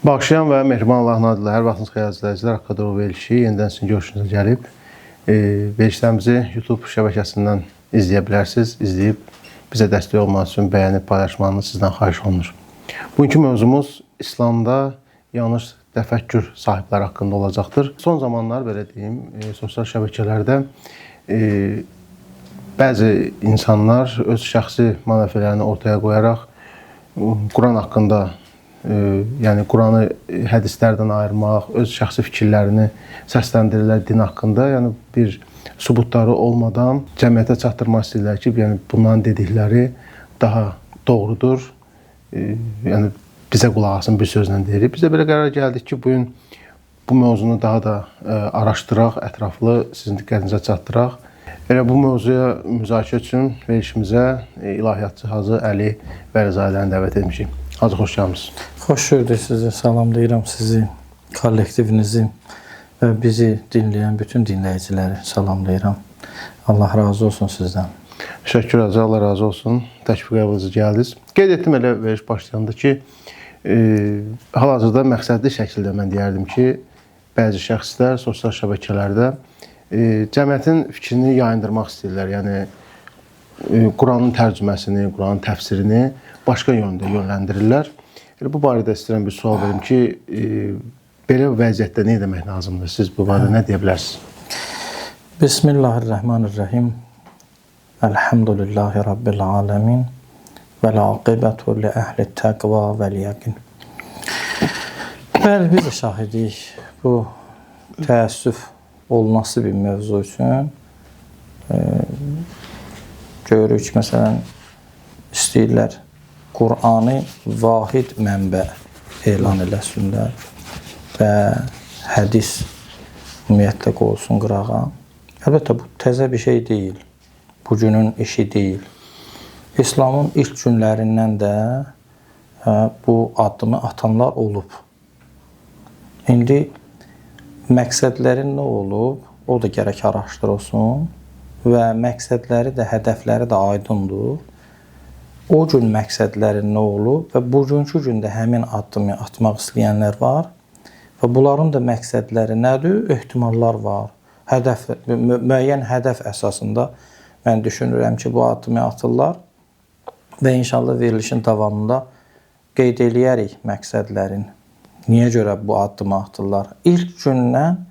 Bağışlayan və mehriban Allahın adıyla hər vaxtınız xeyir izləyicilər. Haqqadar verilişi yenidən sizin görüşünüzə gəlib. Verilişlərimizi YouTube şəbəkəsindən izləyə bilərsiniz. İzləyib bizə dəstək olmaq üçün bəyənib paylaşmanızı sizdən xahiş olunur. Bugünkü mövzumuz İslamda yanlış təfəkkür sahibləri haqqında olacaqdır. Son zamanlar belə deyim, sosial şəbəkələrdə bəzi insanlar öz şəxsi manafələrini ortaya qoyaraq Quran haqqında, yəni Quranı hədislərdən ayırmaq, öz şəxsi fikirlərini səsləndirirlər din haqqında. Yəni bir sübutları olmadan cəmiyyətə çatdırmaq istəyirlər ki, yəni bunların dedikləri daha doğrudur. Yəni bizə qulaq asın bir sözlə deyirik. Biz də belə qərar gəldik ki, bu gün bu mövzunu daha da araşdıraq, ətraflı sizin diqqətinizə çatdıraq. Elə bu mövzuya müzakirə üçün verilişimizə ilahiyyatçı Hacı Əli Vəlizadəni dəvət etmişik. Hacı, xoş gəlmisiniz. Xoş gördük sizi, salamlayıram sizi, kollektivinizi və bizi dinləyən bütün dinləyiciləri salamlayıram. Allah razı olsun sizdən. Təşəkkür Hacı, Allah razı olsun. Təşviq qəbulunuzə gəldiniz. Qeyd etdim elə veriş başlayanda ki, hal-hazırda məqsədli şəkildə mən deyərdim ki, bəzi şəxslər sosial şəbəkələrdə cəmiyyətin fikrini yayındırmaq istəyirlər. Yəni Quranın tərcüməsini, Quranın təfsirini başqa yöndə yönləndirirlər. Bu barədə istəyirəm bir sual verim ki, belə vəziyyətdə nə demək lazımdır? Siz bu barədə nə deyə bilərsiniz? Bismillahirrahmanirrahim. Elhamdülillahi Rabbil alemin. Vəl-aqibətu li əhli təqva vəl-yəqin. Bəli, biz də şahidik bu təəssüf olması bir mövzu üçün. Görürük ki, məsələn, istəyirlər Qur'anı vahid mənbə elan eləsinlər və hədis ümumiyyətlə qoyulsun qırağa. Əlbəttə, bu təzə bir şey deyil. Bugünün işi deyil. İslamın ilk günlərindən də bu addımı atanlar olub. İndi məqsədlərin nə olub, o da gərək araşdırılsın və məqsədləri də, hədəfləri də aydındır. O gün məqsədlərin nə olub və bugünkü gündə həmin addımı atmaq istəyənlər var və bunların da məqsədləri nədir? Ehtimallar var. Müəyyən hədəf əsasında mən düşünürəm ki, bu addımı atırlar və inşallah verilişin davamında qeyd eləyərik məqsədlərin. Niyə görə bu addımı atırlar? İlk gündən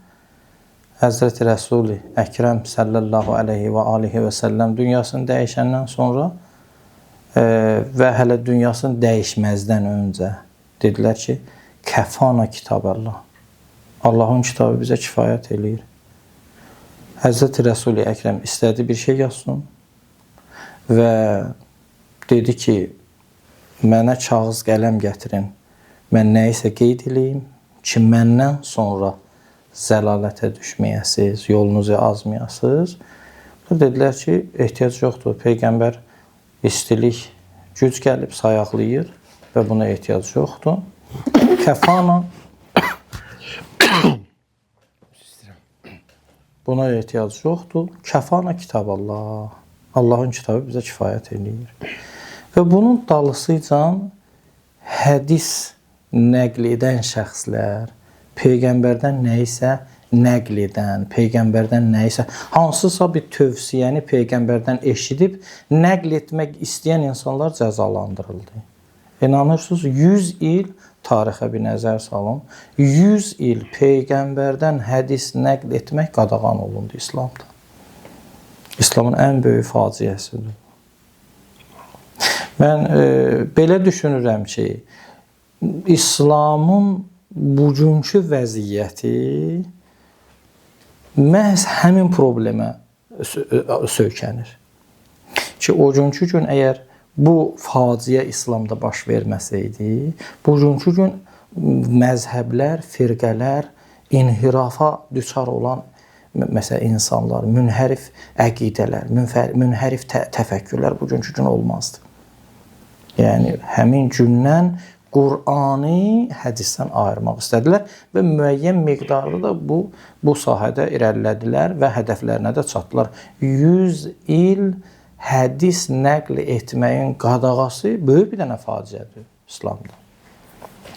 Həzrəti Rəsul-i Əkrəm sallallahu aleyhi və alihi və səlləm dünyasını dəyişəndən sonra və hələ dünyasını dəyişməzdən öncə dedilər ki, kəfana kitab-Allah. Allahın kitabı bizə kifayət eləyir. Həzrəti Rəsul-i Əkrəm istədi bir şey yazsın və dedi ki, mənə kağız qələm gətirin, mən nə isə qeyd eləyim ki, məndən sonra zəlalətə düşməyəsiz, yolunuzu azmayasız. Dedilər ki, ehtiyac yoxdur. Peyğəmbər istilik, güc gəlib sayaqlayır və buna ehtiyac yoxdur. Kəfana buna ehtiyac yoxdur. Kəfana kitab-Allah. Allahın kitabı bizə kifayət eləyir. Və bunun dalısıyla hədis nəql edən şəxslər, Peyğəmbərdən nə isə nəql edən, Peyğəmbərdən nə isə hansısa bir tövsiyəni Peyğəmbərdən eşidib nəql etmək istəyən insanlar cəzalandırıldı. İnanırsınız, 100 il tarixə bir nəzər salın, 100 il Peyğəmbərdən hədis nəql etmək qadağan olundu İslamda. İslamın ən böyük faciəsidir. Mən belə düşünürəm ki, İslamın bugünkü vəziyyəti məhz həmin problemə söykənir. Ki, o günkü gün əgər bu faciə İslamda baş verməsəydi, bugünkü gün məzhəblər, firqələr, inhirafa düçar olan məsələn insanlar, münhərif əqidələr, münhərif təfəkkürlər bugünkü gün olmazdı. Yəni, həmin gündən Qur'anı hədisdən ayırmaq istədilər və müəyyən miqdarda da bu sahədə irəlilədilər və hədəflərinə də çatdılar. 100 il hədis nəql etməyin qadağası böyük bir dənə faciədir İslamda.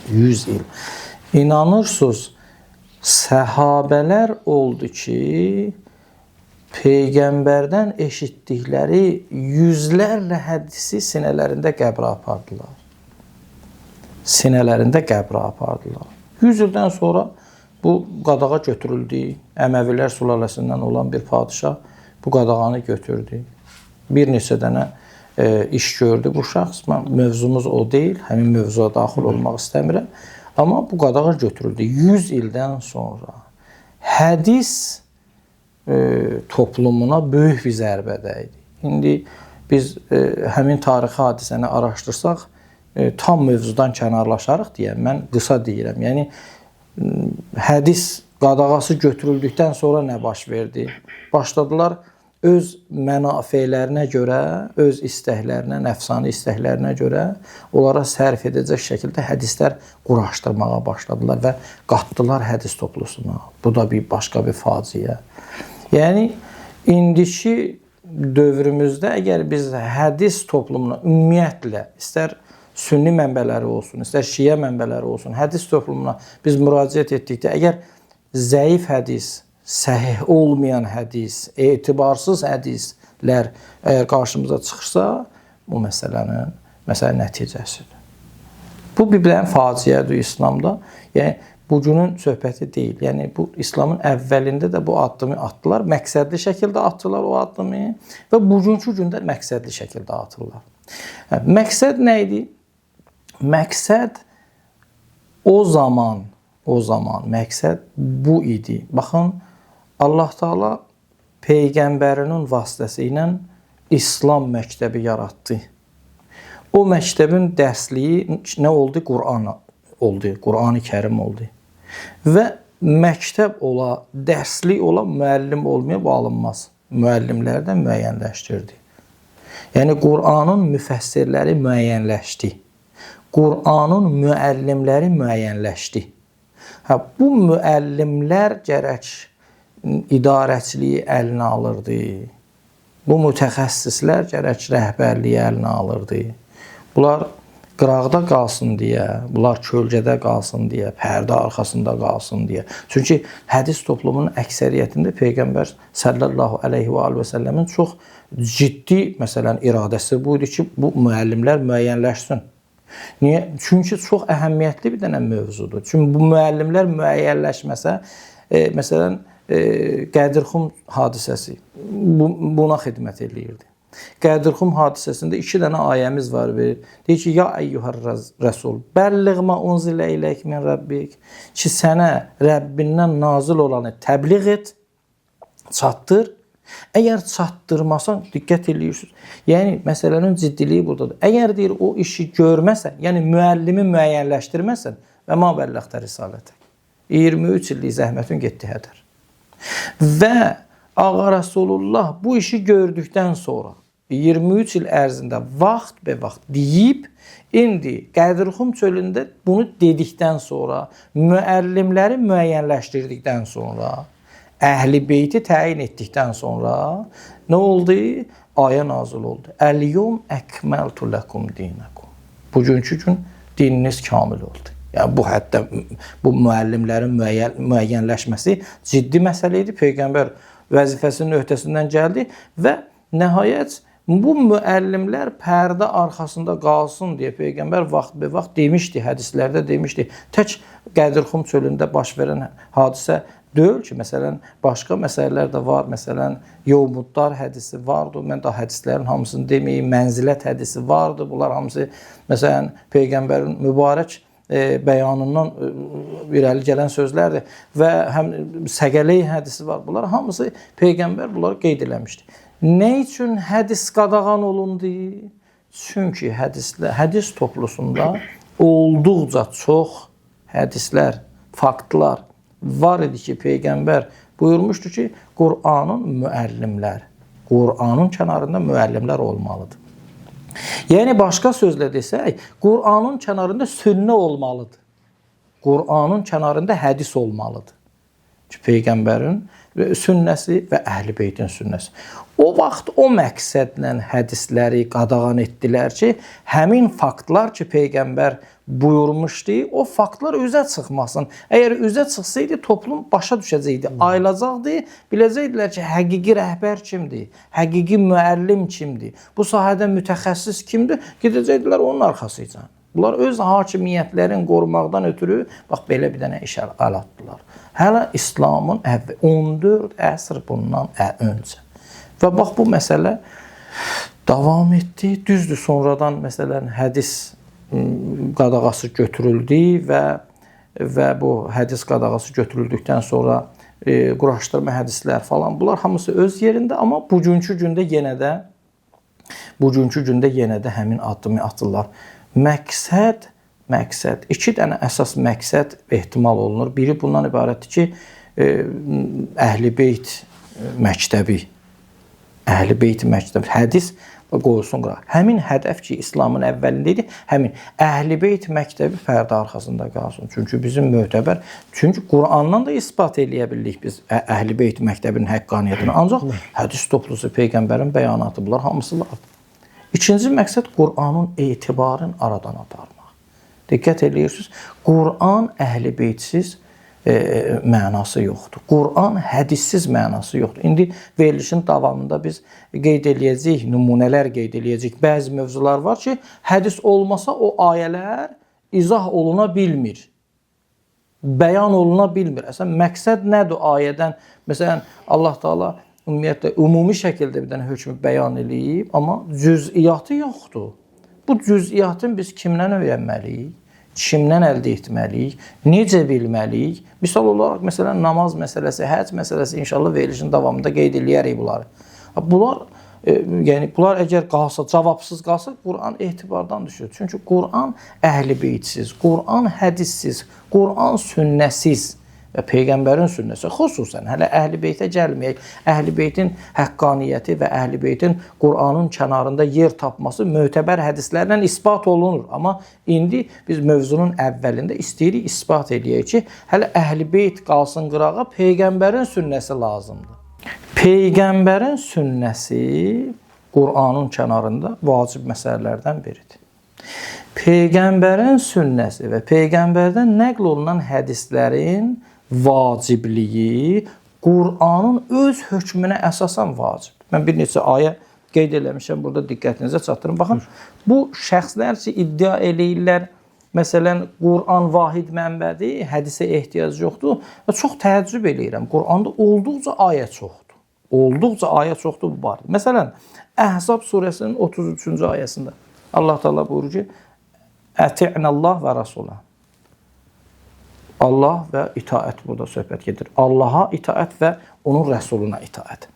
100 il. İnanırsınız, səhabələr oldu ki, Peyğəmbərdən eşitdikləri yüzlərlə hədisi sinələrində qəbrə apardılar. Sinələrində qəbrə apardılar. 100 ildən sonra bu qadağa götürüldü. Əməvilər sülaləsindən olan bir padişah bu qadağanı götürdü. Bir neçə dənə iş gördü bu şəxs. Mövzumuz o deyil. Həmin mövzuya daxil olmaq istəmirəm. Amma bu qadağa götürüldü. 100 ildən sonra hədis toplumuna böyük bir zərbə dəydi. İndi biz həmin tarixi hadisəni araşdırsaq, tam mövzudan kənarlaşarıq deyə mən qısa deyirəm. Yəni, hədis qadağası götürüldükdən sonra nə baş verdi? Başladılar öz mənafələrinə görə, öz istəklərinə, nəfsani istəklərinə görə onlara sərf edəcək şəkildə hədislər quraşdırmağa başladılar və qatdılar hədis toplusuna. Bu da başqa bir faciə. Yəni, indiki dövrümüzdə əgər biz hədis toplumuna ümumiyyətlə, istər sünni mənbələri olsun, istər şiə mənbələri olsun, hədis toplumuna biz müraciət etdikdə, əgər zəif hədis, səhih olmayan hədis, etibarsız hədislər əgər qarşımıza çıxırsa, bu məsələnin nəticəsidir. Bu bir faciədir İslamda. Yəni, bugünün söhbəti deyil. Yəni, bu İslamın əvvəlində də bu addımı atdılar. Məqsədli şəkildə atdılar o addımı və bugünkü gündə məqsədli şəkildə atırlar. Məqsəd nə idi? Məqsəd o zaman məqsəd bu idi. Baxın, Allah Teala Peyğəmbərinin vasitəsilə İslam məktəbi yaratdı. O məktəbin dərsliyi nə oldu? Qur'an oldu, Qur'an-ı Kərim oldu. Və məktəb ola, dərslik ola, müəllim olmayıb alınmaz. Müəllimləri də müəyyənləşdirdi. Yəni, Qur'anın müfəssirləri müəyyənləşdi. Qur'anın müəllimləri müəyyənləşdi. Bu müəllimlər gərək idarəçiliyi əlinə alırdı. Bu mütəxəssislər gərək rəhbərliyi əlinə alırdı. Bunlar qıraqda qalsın deyə, bunlar kölgədə qalsın deyə, pərdə arxasında qalsın deyə. Çünki hədis toplumunun əksəriyyətində Peyğəmbər sallallahu aleyhi və səlləmin çox ciddi, məsələn, iradəsi bu idi ki, bu müəllimlər müəyyənləşsin. Niyə? Çünki çox əhəmiyyətli bir dənə mövzudur. Çünki bu müəllimlər müəyyənləşməsə, məsələn, Qədirxum hadisəsi buna xidmət edirdi. Qədirxum hadisəsində 2 dənə ayəmiz var. Deyir ki, ya əyyuhər rəsul, bəlliğmə unzilə iləyk min Rabbik, ki, sənə Rəbbindən nazil olanı təbliğ et, çatdır. Əgər çatdırmasan, diqqət edirsiniz. Yəni, məsələnin ciddiliyi buradadır. Əgər deyir, o işi görməsən, yəni müəllimi müəyyənləşdirməsən və ma bəlləğtə risalətək. 23 illik zəhmətin getdi hədər. Və Ağa Rasulullah bu işi gördükdən sonra 23 il ərzində vaxt be vaxt deyib, indi Qədirxum çölündə bunu dedikdən sonra, müəllimləri müəyyənləşdirdikdən sonra, Əhl-i Beyti təyin etdikdən sonra nə oldu? Ayə nazil oldu. Əl-yum əkməltu ləkum dinəkum. Bugünkü gün dininiz kamil oldu. Yəni, bu həddə bu müəllimlərin müəyyənləşməsi ciddi məsələ idi. Peyğəmbər vəzifəsinin öhdəsindən gəldi və nəhayət bu müəllimlər pərdə arxasında qalsın deyə Peyğəmbər vaxt be vaxt demişdi, hədislərdə demişdi. Tək Qədirxum çölündə baş verən hadisə deyil ki, məsələn, başqa məsələlər də var. Məsələn, Yovmuddar hədisi vardı. Mən də hədislərin hamısını deməyim. Mənzilət hədisi vardı. Bunlar hamısı, məsələn, Peyğəmbərin mübarək bəyanından irəli gələn sözlərdir. Və həm Səqələy hədisi var. Bunlar hamısı Peyğəmbər bunları qeyd eləmişdi. Nə üçün hədis qadağan olundu? Çünki hədis toplusunda olduqca çox hədislər, faktlar var idi ki, Peyğəmbər buyurmuşdu ki, Qur'anın kənarında müəllimlər olmalıdır. Yəni, başqa sözlə desək, Qur'anın kənarında sünnə olmalıdır. Qur'anın kənarında hədis olmalıdır. Peyğəmbərin sünnəsi və Əhl-i Beytin sünnəsi. O vaxt o məqsədlə hədisləri qadağan etdilər ki, həmin faktlar ki, Peyğəmbər buyurmuşdu. O faktlar üzə çıxmasın. Əgər üzə çıxsaydı, toplum başa düşəcəkdi, ayılacaqdı, biləcəkdilər ki, həqiqi rəhbər kimdir, həqiqi müəllim kimdir, bu sahədə mütəxəssis kimdir, gedəcəkdilər onun arxasıca. Bunlar öz hakimiyyətlərini qorumaqdan ötürü bax belə bir dənə iş əl atdılar. Hələ İslamın 14 əsr bundan öncə. Və bax bu məsələ davam etdi. Düzdür, sonradan məsələn hədis qadağası götürüldü və bu hədis qadağası götürüldükdən sonra quraşdırma hədislər falan, bunlar hamısı öz yerində, amma bugünkü gündə yenə də həmin addımı atırlar. Məqsəd, iki dənə əsas məqsəd ehtimal olunur. Biri bundan ibarətdir ki, Əhl-i Beyt məktəbi, hədis qoyulsun qırağa. Həmin hədəf ki, İslamın əvvəlində idi, həmin Əhl-i Beyt məktəbi pərdə arxasında qalsın. Çünki bizim mötəbər, çünki Qurandan da isbat eləyə bildik biz Əhl-i Beyt məktəbinin həqqaniyyətini. Ancaq hədis toplusu, Peyğəmbərin bəyanatı, bunlar hamısı var. İkinci məqsəd Qur'anın etibarını aradan aparmaq. Diqqət edirsiniz, Qur'an Əhl-i Beytsiz mənası yoxdur. Qur'an hədissiz mənası yoxdur. İndi verilişin davamında biz qeyd eləyəcəyik, nümunələr qeyd eləyəcəyik. Bəzi mövzular var ki, hədis olmasa o ayələr izah oluna bilmir. Bəyan oluna bilmir. Əslən, məqsəd nədir ayədən? Məsələn, Allah Taala ümumiyyətlə, ümumi şəkildə bir dənə hökmü bəyan eləyib, amma cüz'iyyatı yoxdur. Bu cüz'iyyatın biz kimdən öyrənməliyik? Kimdən əldə etməliyik? Necə bilməliyik? Misal olaraq, məsələn, namaz məsələsi, həcc məsələsi, inşallah verilişin davamında qeyd eləyərik bunları. Bunlar əgər qalsa, cavabsız qalsa, Qur'an etibardan düşür. Çünki Qur'an Əhl-i Beytsiz, Qur'an hədissiz, Qur'an sünnəsiz və Peyğəmbərin sünnəsi, xüsusən hələ Əhl-i Beytə gəlməyək, Əhl-i Beytin həqqaniyyəti və Əhl-i Beytin Qur'anın kənarında yer tapması mötəbər hədislərlə isbat olunur. Amma indi biz mövzunun əvvəlində istəyirik isbat eləyək ki, hələ Əhl-i Beyt qalsın qırağa, Peyğəmbərin sünnəsi lazımdır. Peyğəmbərin sünnəsi Qur'anın kənarında vacib məsələlərdən biridir. Peyğəmbərin sünnəsi və Peyğəmbərdən nəql olunan hədislərin vacibliyi Qur'anın öz hökmünə əsasən vacib. Mən bir neçə ayə qeyd eləmişəm, burada diqqətinizə çatdırım. Baxın, bu şəxslər ki, iddia eləyirlər, məsələn, Qur'an vahid mənbədir, hədisə ehtiyac yoxdur və çox təəccüb eləyirəm. Qur'anda olduqca ayə çoxdur. Olduqca ayə çoxdur bu barədə. Məsələn, Əhzab surəsinin 33-cü ayəsində Allah Taala buyurur ki, Əti'nəllah və Rasulə. Allah və itaət burada söhbət gedir. Allaha itaət və onun rəsuluna itaət.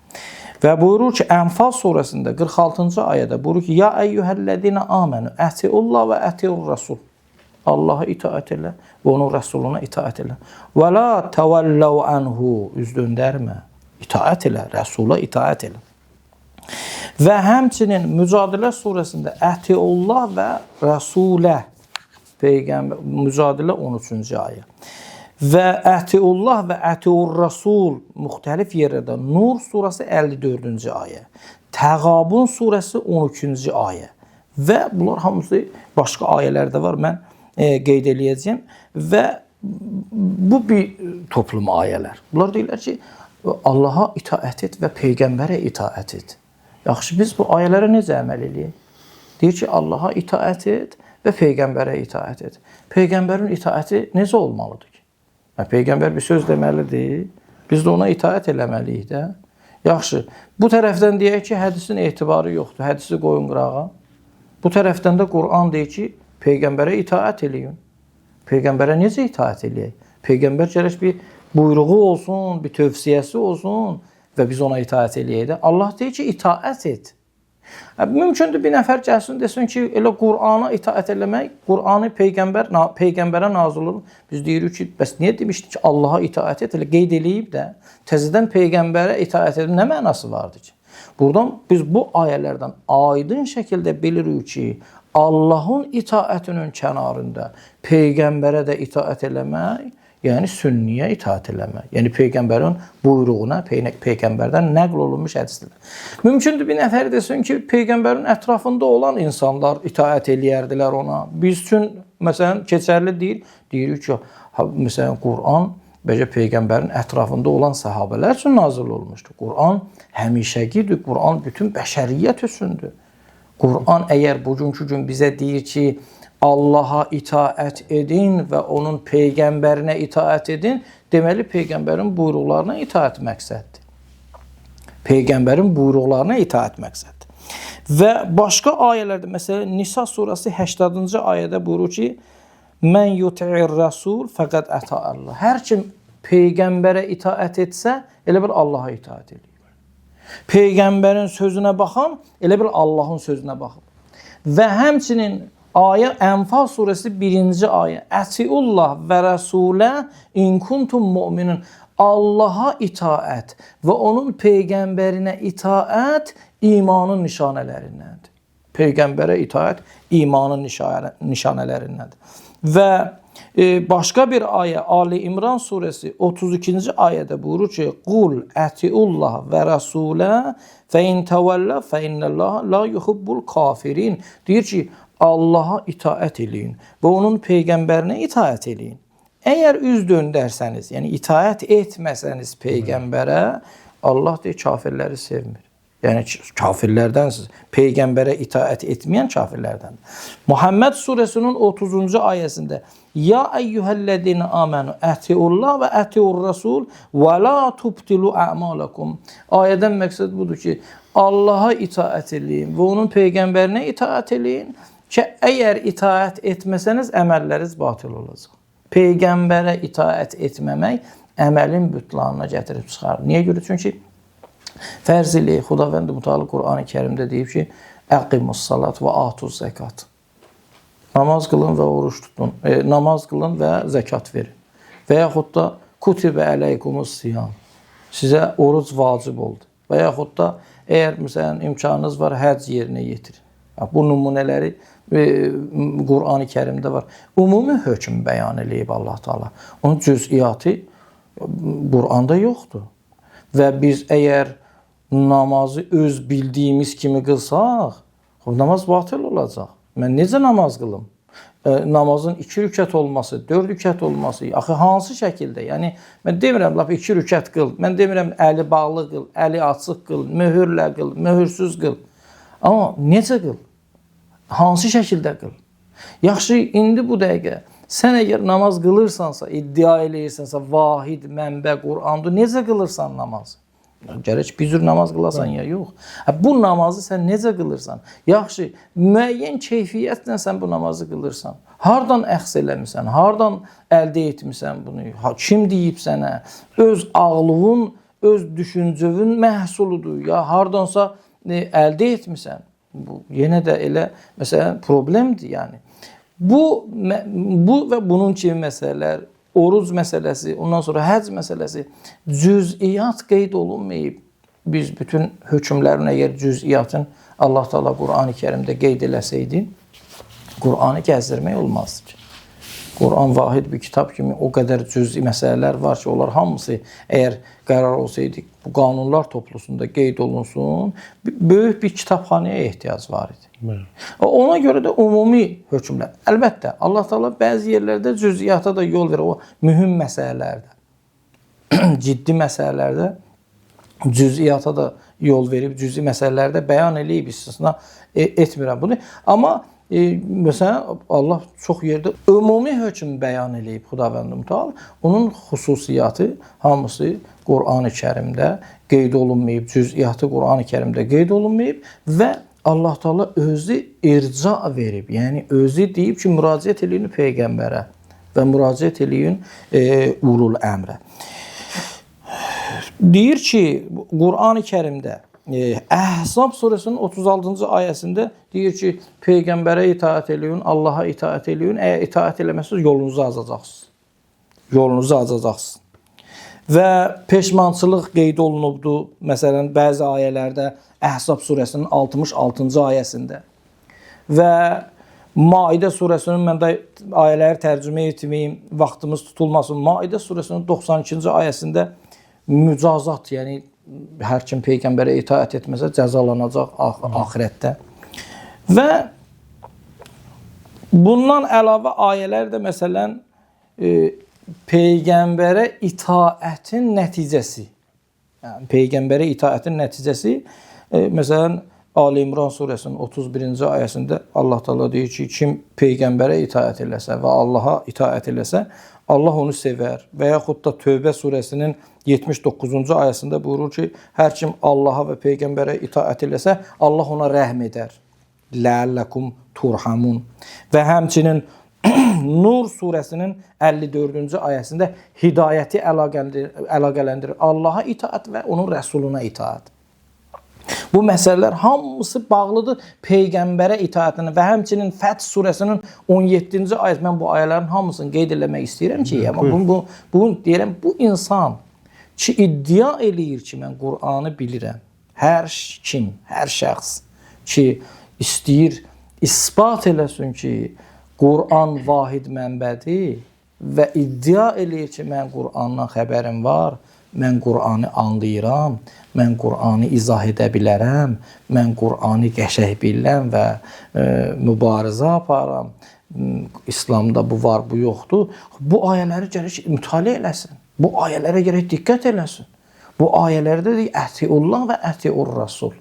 Və buyurur ki, Ənfal surəsində 46-cı ayədə buyurur ki, Ya əyyuhəllədinə amənü, ətiullah və ətiur rəsul. Allaha itaət elə və onun rəsuluna itaət elə. Və la təvəlləv ənhu, üz döndərmə. İtaət elə, rəsula itaət elə. Və həmçinin Mücadilə surəsində ətiullah və rəsulə, Peyğəmbər, Mücadilə 13-cü ayə. Və ətiullah və ətiur rəsul müxtəlif yerlərdə. Nur surəsi 54-cü ayə. Təğabun surəsi 12-ci ayə. Və bunlar hamısı başqa ayələrdə var, mən qeyd eləyəcəyim. Və bu bir toplum ayələr. Bunlar deyirlər ki, Allaha itaət et və Peyğəmbərə itaət et. Yaxşı, biz bu ayələrə necə əməl eləyək? Deyir ki, Allaha itaət et və Peyğəmbərə itaət et. Peyğəmbərin itaəti necə olmalıdır ki? Peyğəmbər bir söz deməlidir, biz də ona itaət eləməliyik də. Yaxşı, bu tərəfdən deyək ki, hədisin etibarı yoxdur, hədisi qoyun qırağa. Bu tərəfdən də Qur'an deyir ki, Peyğəmbərə itaət eləyin. Peyğəmbərə necə itaət eləyək? Peyğəmbər gərək bir buyruğu olsun, bir tövsiyəsi olsun və biz ona itaət eləyək də. Allah deyir ki, itaət et. Mümkündür bir nəfər gəlsin desin ki, elə Qur'ana itaət eləmək, Qur'anı Peyğəmbərə nazil olur. Biz deyirik ki, bəs niyə demişdik ki, Allaha itaət et, elə qeyd eləyib də, təzədən Peyğəmbərə itaət edin, nə mənası vardır ki? Buradan biz bu ayələrdən aydın şəkildə bilirik ki, Allahın itaətinin kənarında Peyğəmbərə də itaət eləmək, yəni sünniyə itaət eləmək. Yəni Peyğəmbərin buyruğuna, Peyğəmbərdən nəql olunmuş hədislər. Mümkündür bir nəfər desin ki, Peyğəmbərin ətrafında olan insanlar itaət eləyərdilər ona. Biz üçün məsələn keçərli deyil. Deyirik ki, məsələn Quran bəlkə peyğəmbərin ətrafında olan səhabələr üçün nazil olmuşdur. Quran həmişəgidir. Quran bütün bəşəriyyət üçündür. Quran əgər bugünkü gün bizə deyir ki, Allaha itaət edin və onun peyğəmbərinə itaət edin, deməli peyğəmbərin buyruqlarına itaət məqsəddir. Peyğəmbərin buyruqlarına itaət məqsəddir. Və başqa ayələrdə, məsələn, Nisa surəsi 80-cı ayədə buyurur ki, Mən yuti'ir rəsul fəqəd əta Allah. Hər kim peyğəmbərə itaət etsə, elə bir Allaha itaət edir. Peyğəmbərin sözünə baxan, elə bir Allahın sözünə baxın. Və həmçinin ayə Ənfal surəsi 1-ci ayə. Ətiullah və rəsulə in kuntum mu'minin. Allaha itaət və onun peyğəmbərinə itaət imanın nişanələrindəndir. Peyğəmbərə itaət imanın nişanələrindəndir. Və başqa bir ayə Ali İmran surəsi 32-ci ayədə buyurur ki, Qul ətiullah və rəsulə fə in təvəllə fə innəllaha la yuhibbul kafirin. Deyir ki, Allaha itaət eləyin və onun peyğəmbərinə itaət eləyin. Əgər üz döndərsəniz, yəni itaət etməsəniz peyğəmbərə, Allah deyir kafirləri sevmir. Yəni kafirlərdənsiz. Peyğəmbərə itaət etməyən kafirlərdəndir. Muhammed surəsinin 30-cu ayəsində Ya eyyuhəllədinə amanu ətiullah və ətiur rəsul və la tubtilu a'malakum. Ayədən məqsəd budur ki, Allaha itaət eləyin və onun peyğəmbərinə itaət eləyin ki, əgər itaət etməsəniz əməlləriniz batil olacaq. Peyğəmbərə itaət etməmək əməlin bütlanına gətirib çıxarır. Niyə görə? Çünki fərz eləyək, Xudavənd Mütəallı Qur'an-ı Kərimdə deyib ki, əqimus salat və atuz zəkat. Namaz qılın və oruç tutun, namaz qılın və zəkat verin. Və yaxud da kutibə əleykumus siyam. Sizə oruc vacib oldu. Və yaxud da əgər məsələn imkanınız var, həcc yerinə yetirin. Bu nümunələri Qur'an-ı Kərimdə var. Ümumi hökm bəyan eləyib Allah Taala. Onun cüz'iyyatı Qur'anda yoxdur. Və biz əgər namazı öz bildiyimiz kimi qılsaq, namaz batil olacaq. Mən necə namaz qılım? Namazın 2 rükət olması, 4 rükət olması, axı hansı şəkildə? Yəni, mən demirəm, 2 rükət qıl, mən demirəm, əli bağlı qıl, əli açıq qıl, möhürlə qıl, möhürsüz qıl. Amma necə qıl? Hansı şəkildə qıl? Yaxşı, indi bu dəqiqə, sən əgər namaz qılırsansa, iddia eləyirsansa, vahid, mənbə, Qur'andır, necə qılırsan namazı? Gərək bir cür namaz qılasan ya yox. Bu namazı sən necə qılırsan? Yaxşı, müəyyən keyfiyyətlə sən bu namazı qılırsan. Hardan əxs eləmirsən? Hardan əldə etmirsən bunu? Kim deyib sənə? Öz ağlığın, öz düşüncövün məhsuludur. Ya hardansa əldə etmirsən. Bu yenə də elə məsələn problemdir yəni. Bu və bunun kimi məsələlər, oruc məsələsi, ondan sonra həcc məsələsi cüz'iyyat qeyd olunmayıb. Biz bütün hökmlərin əgər cüz'iyyatın Allah Taala Qur'an-ı Kərimdə qeyd eləsəydi, Qur'anı gəzdirmək olmazdı ki. Qur'an vahid bir kitab kimi o qədər cüz'i məsələlər var ki, onlar hamısı əgər qərar olsaydı, bu qanunlar toplusunda qeyd olunsun, böyük bir kitabxanaya ehtiyac var idi. Ona görə də ümumi hökmlər. Əlbəttə, Allah Taala bəzi yerlərdə cüz'iyyata da yol verir. O mühüm məsələlərdə, ciddi məsələlərdə cüz'iyyata da yol verib, cüz'i məsələlərdə bəyan eləyib, istisna etmirəm bunu. Amma məsələn, Allah çox yerdə ümumi hökm bəyan eləyib Xudavənd Mütəal. Onun xüsusiyyatı hamısı Qur'an-ı Kərimdə qeyd olunmayıb, cüz'iyyatı Qur'an-ı Kərimdə qeyd olunmayıb və Allah Taala özü irca verib. Yəni özü deyib ki, müraciət eləyin peyğəmbərə və müraciət eləyin ulul əmrə. Deyir ki, Qur'an-ı Kərimdə Əhzab surəsinin 36-cı ayəsində deyir ki, peyğəmbərə itaət eləyin, Allaha itaət eləyin. Əgər itaət eləməsiniz, yolunuzu azacaqsınız. Yolunuzu azacaqsınız. Və peşmançılıq qeyd olunubdur. Məsələn, bəzi ayələrdə Əhzab surəsinin 66-cı ayəsində və Maidə surəsinin, mən də ayələri tərcümə etməyim, vaxtımız tutulmasın. Maidə surəsinin 92-ci ayəsində mücazat, yəni hər kim peyğəmbərə itaət etməsə cəzalanacaq axirətdə. Və Bundan əlavə ayələr də məsələn peyğəmbərə itaətin nəticəsi. Yəni peyğəmbərə itaətin nəticəsi məsələn Ali İmran surəsinin 31-ci ayəsində Allah Taala deyir ki, kim peyğəmbərə itaət eləsə və Allaha itaət eləsə, Allah onu sevər. Və yaxud da Tövbə surəsinin 79-cu ayəsində buyurur ki, hər kim Allaha və peyğəmbərə itaət eləsə, Allah ona rəhm edər. Ləəlləkum turhamun. Və həmçinin Nur surəsinin 54-cü ayəsində hidayəti əlaqələndirir. Allaha itaət və onun rəsuluna itaət. Bu məsələlər hamısı bağlıdır peyğəmbərə itaətinə və həmçinin Fəth surəsinin 17-ci ayəsi. Mən bu ayələrin hamısını qeyd eləmək istəyirəm ki, bunu deyirəm, bu insan ki iddia eləyir ki, mən Qur'anı bilirəm. Hər kim, hər şəxs ki istəyir isbat eləsin ki, Qur'an vahid mənbədir və iddia eləyir ki, mən Qur'andan xəbərim var, mən Qur'anı anlayıram, mən Qur'anı izah edə bilərəm, mən Qur'anı qəşəng bilirəm və mübarizə aparam. İslamda bu var, bu yoxdur. Bu ayələri gərək mütaliə eləsin. Bu ayələrə gərək diqqət eləsin. Bu ayələrdə deyir, ətiullah və ətiur rasul.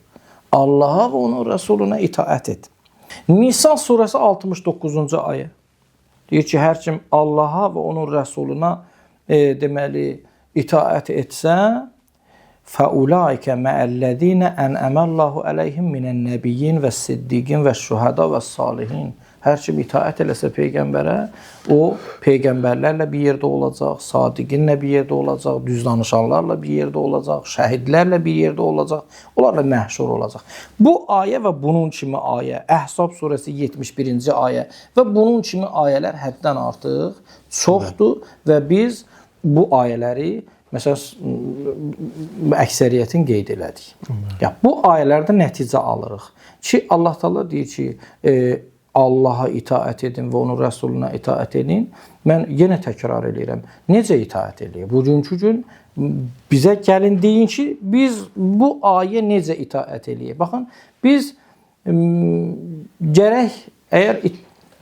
Allaha və onun rəsuluna itaət et. Nisa surəsi 69-cu ayə. Deyir ki, hər kim Allaha və onun rəsuluna deməli itaət etsə, فَأُولَٰئِكَ مَعَ الَّذ۪ينَ أَنْعَمَ اللّٰهُ عَلَيْهِمْ مِنَ النَّبِيِّينَ وَالصِّدِّيقِينَ وَالشُّهَدَاءِ وَالصَّالِحِينَ. Hər kim itaət eləsə peyğəmbərə, o peyğəmbərlərlə bir yerdə olacaq, sadiqinlə bir yerdə olacaq, düz danışanlarla bir yerdə olacaq, şəhidlərlə bir yerdə olacaq, onlarla məhşur olacaq. Bu ayə və bunun kimi ayə, Əhzab surəsi 71-ci ayə və bunun kimi ayələr həddən artıq çoxdur və biz bu ayələri məsələn əksəriyyətin qeyd elədik. Ya bu ayələrdə nəticə alırıq ki, Allah Taala deyir ki, Allaha itaət edin və onun rəsuluna itaət edin. Mən yenə təkrar eləyirəm. Necə itaət eləyir? Bugünkü gün bizə gəlin deyin ki, biz bu ayə necə itaət eləyir? Baxın, biz gərək əgər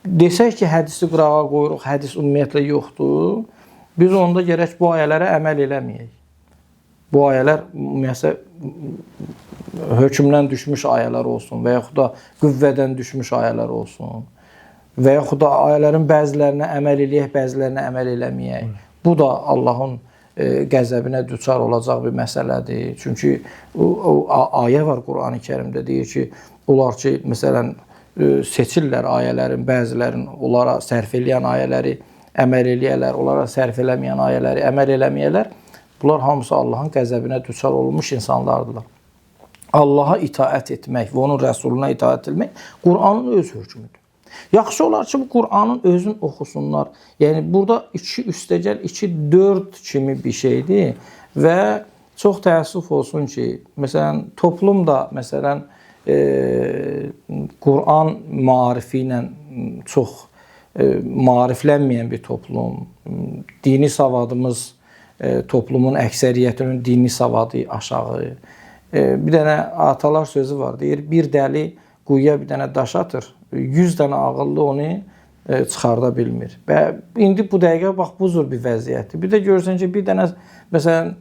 desək ki, hədisi qırağa qoyuruq, hədis ümumiyyətlə yoxdur, biz onda gərək bu ayələrə əməl eləməyək. Bu ayələr ümumiyyətlə hökmdən düşmüş ayələr olsun və yaxud da qüvvədən düşmüş ayələr olsun və yaxud da ayələrin bəzilərinə əməl eləyək, bəzilərinə əməl eləməyək. Bu da Allahın qəzəbinə düçar olacaq bir məsələdir. Çünki ayə var Qur'an-ı Kərimdə deyir ki, onlar ki, məsələn, seçirlər ayələrin, bəzilərin onlara sərf eləyən ayələri əməl eləyərlər, onlara sərf eləməyən ayələri əməl eləməyərlər. Bunlar hamısı Allahın qəzəbinə düçar olmuş insanlardılar. Allaha itaət etmək və onun rəsuluna itaət etmək Qur'anın öz hökmüdür. Yaxşı olar ki, bu Qur'anın özünü oxusunlar. Yəni, burada 2 üstəgəl 2, 4 kimi bir şeydir və çox təəssüf olsun ki, məsələn, toplum da, məsələn, Qur'an maarifi ilə çox maariflənməyən bir toplum, dini savadımız toplumun əksəriyyətinin dini savadı aşağı. Bir dənə atalar sözü var, deyir, bir dəli quyuya bir dənə daş atır, 100 dənə ağıllı onu çıxarda bilmir. Və indi bu dəqiqə bax, bu cür bir vəziyyətdir. Bir də görürsən ki, bir dənə, məsələn,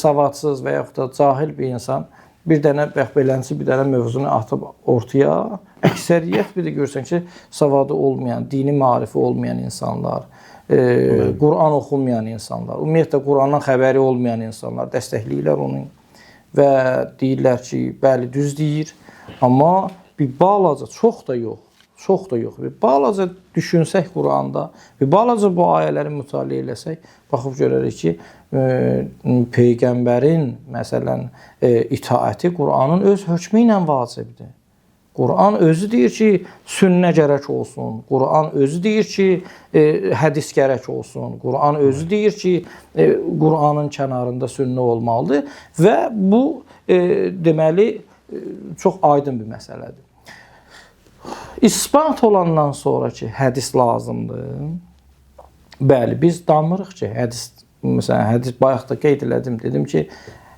savadsız və yaxud da cahil bir insan bir dənə bəxbelənçi bir dənə mövzunu atıb ortaya, əksəriyyət bir də görsən ki, savadı olmayan, dini marifi olmayan insanlar, Qur'an oxunmayan insanlar, ümumiyyətlə Qur'andan xəbəri olmayan insanlar dəstəkləyirlər onu və deyirlər ki, bəli, düz deyir, amma bir balaca, çox da yox, bir balaca düşünsək Qur'anda, bir balaca bu ayələri mütaliə eləsək, baxıb görərik ki, peyğəmbərin, məsələn, itaəti Qur'anın öz hökmü ilə vacibdir. Qur'an özü deyir ki, sünnə gərək olsun. Qur'an özü deyir ki, hədis gərək olsun. Qur'an özü deyir ki, Qur'anın kənarında sünnə olmalıdır və bu, deməli, çox aydın bir məsələdir. İsbat olandan sonra ki, hədis lazımdır. Bəli, biz danırıq ki, hədis, məsələn, hədis bayaq da qeyd elədim, dedim ki,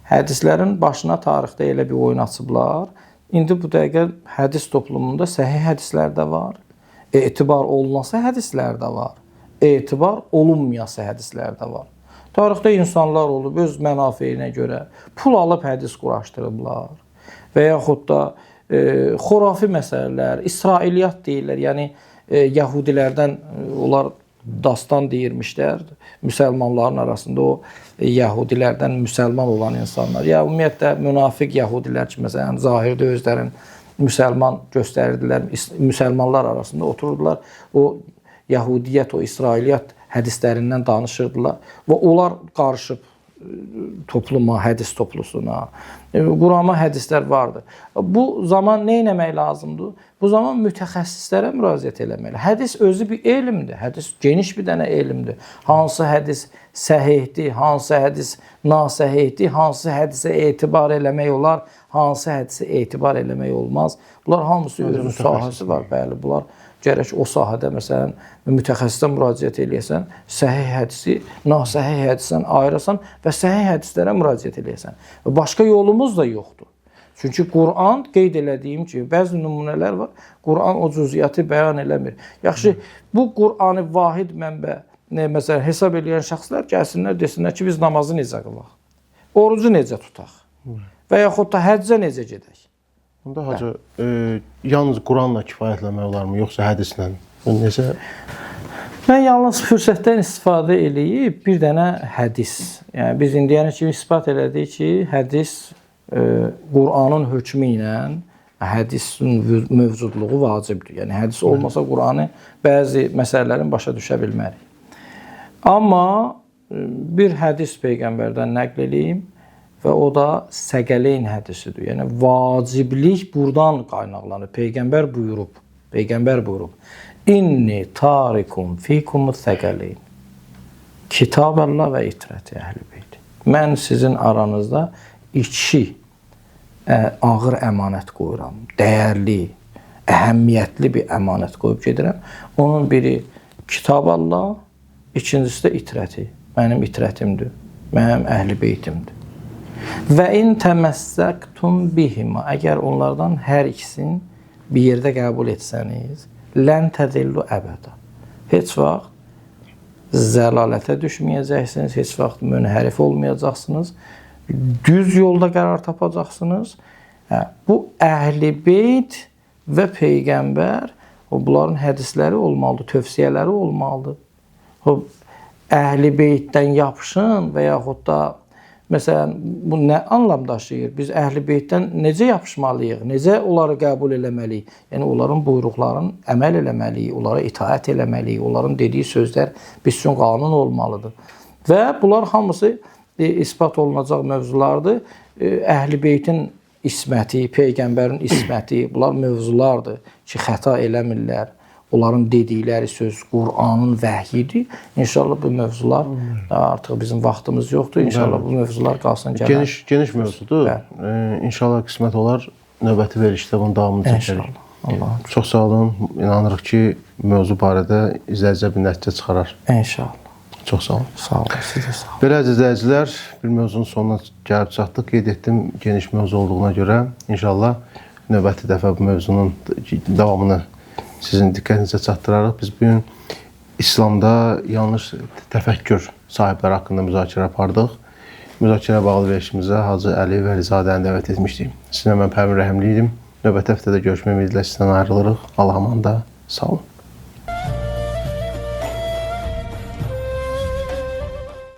hədislərin başına tarixdə elə bir oyun açıblar. İndi bu dəqiqə hədis toplumunda səhih hədislər də var, etibar olunası hədislər də var. Etibar olunmayası hədislər də var. Tarixdə insanlar olub öz mənafeyinə görə pul alıb hədis quraşdırıblar və yaxud da xurafi məsələlər, İsrailiyyat deyirlər. Yəni Yahudilərdən onlar dastan deyirmişlər. Müsəlmanların arasında o Yahudilərdən müsəlman olan insanlar. Ya ümumiyyətlə münafiq Yahudilər ki, məsələn, zahirdə özlərin müsəlman göstərirdilər. Müsəlmanlar arasında otururdular. O Yahudiyyət, o İsrailiyyat hədislərindən danışırdılar və onlar qarışıb topluma, hədis toplusuna. Qurana hədislər vardır. Bu zaman nə etmək lazımdır? Bu zaman mütəxəssislərə müraciət eləməli. Hədis özü bir elmdir. Hədis geniş bir dənə elmdir. Hansı hədis səhihdir, hansı hədis nasəhihdir, hansı hədisə etibar eləmək olar, hansı hədisə etibar eləmək olmaz. Bunlar hamısı özünün sahəsi var. Bəli, bunlar gərək o sahədə məsələn mütəxəssisə müraciət eləyəsən, səhih hədisi, nasəhih hədisdən ayırasan və səhih hədislərə müraciət eləyəsən. Və başqa yolumuz da yoxdur. Çünki Quran, qeyd elədiyim kimi, bəzi nümunələr var, Quran o cüziyyatı bəyan eləmir. Yaxşı, bu Qur'anı vahid mənbə, məsələn, hesab eləyən şəxslər gəlsinlər, desinlər ki, biz namazı necə qılaq? Orucu necə tutaq? Və yaxud da həccə necə gedək? Onda hacı, yalnız Quranla kifayətlənmək olarmı, yoxsa hədislə? Necə? Mən yalnız fürsətdən istifadə eləyib bir dənə hədis. Yəni, biz indiyənə kimi ispat elədik ki, hədis Quranın hökmü ilə hədisin mövcudluğu vacibdir. Yəni, hədis olmasa Quranı bəzi məsələlərin başa düşə bilmərik. Amma bir hədis Peyğəmbərdən nəql eləyim və o da Səqələyn hədisidir. Yəni, vaciblik buradan qaynaqlanır. Peyğəmbər buyurub, İnni tarikum fikumut Səqələyn. Kitab-əllah və itrəti əhl-i beyt. Mən sizin aranızda iki ağır əmanət qoyuram. Dəyərli, əhəmiyyətli bir əmanət qoyub gedirəm. Onun biri Kitab-əllah, ikincisi də itrəti. Mənim itrətimdir, mənim əhl-i beytimdir. Və in təməssəktum bihima, əgər onlardan hər ikisini bir yerdə qəbul etsəniz, lən təzillu əbədə. Heç vaxt zəlalətə düşməyəcəksiniz, heç vaxt münhərif olmayacaqsınız, düz yolda qərar tapacaqsınız. Bu əhl-i beyt və Peyğəmbər, bunların hədisləri olmalıdır, tövsiyələri olmalıdır. Əhl-i beytdən yapışın və yaxud da məsələn, bu nə anlam daşıyır? Biz əhl-i beytdən necə yapışmalıyıq? Necə onları qəbul eləməliyik? Yəni, onların buyruqlarını əməl eləməliyik, onlara itaət eləməliyik, onların dediyi sözlər biz üçün qanun olmalıdır. Və bunlar hamısı ispat olunacaq mövzulardır. Əhl-i beytin isməti, Peyğəmbərin isməti, bunlar mövzulardır ki, xəta eləmirlər. Onların dedikləri söz Qur'anın vəhyidir. İnşallah bu mövzular, artıq bizim vaxtımız yoxdur. İnşallah bu mövzular qalsın gələn. Geniş mövzudur. İnşallah qismət olar, növbəti verilişdə bunun davamını çəkərik. İnşallah. Çox sağ olun. İnanırıq ki, mövzu barədə izləyicilər bir nəticə çıxarar. İnşallah. Çox sağ olun. Sağ olun, sizə sağ olun. Belə izləyicilər, bir mövzunun sonuna gəlib çatdıq. Qeyd etdim, geniş mövzu olduğuna görə inşallah növbəti dəfə bu mövzunun davamını sizin diqqətinizə çatdırarıq. Biz bugün İslamda yanlış təfəkkür sahibləri haqqında müzakirə apardıq. Müzakirə bağlı verilişimizə Hacı Əli Vəlizadəni dəvət etmişdik. Sizinlə mən Pəvin Rəhimli idim. Növbəti həftədə görüşmək ümidlə sizdən ayrılırıq. Allah'a əmanət, sağ olun.